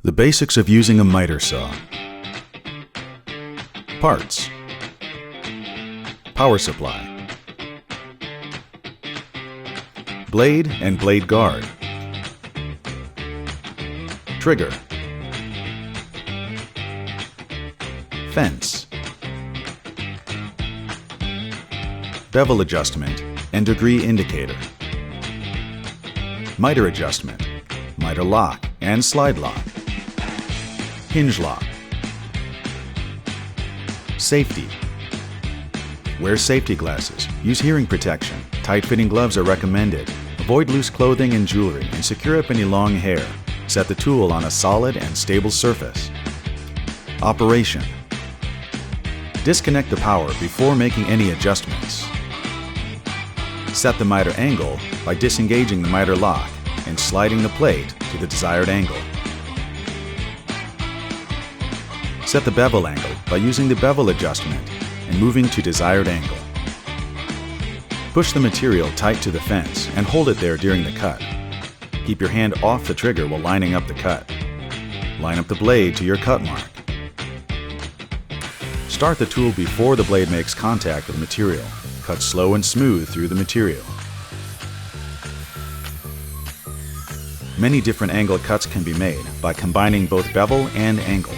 The basics of using a miter saw. Parts. Power supply. Blade and blade guard. Trigger. Fence. Bevel adjustment and degree indicator. Miter adjustment, miter lock and slide lock. Hinge lock. Safety. Wear safety glasses. Use hearing protection. Tight-fitting gloves are recommended. Avoid loose clothing and jewelry and secure up any long hair. Set the tool on a solid and stable surface. Operation. Disconnect the power before making any adjustments. Set the miter angle by disengaging the miter lock and sliding the plate to the desired angle. Set the bevel angle by using the bevel adjustment and moving to desired angle. Push the material tight to the fence and hold it there during the cut. Keep your hand off the trigger while lining up the cut. Line up the blade to your cut mark. Start the tool before the blade makes contact with the material. Cut slow and smooth through the material. Many different angle cuts can be made by combining both bevel and angle.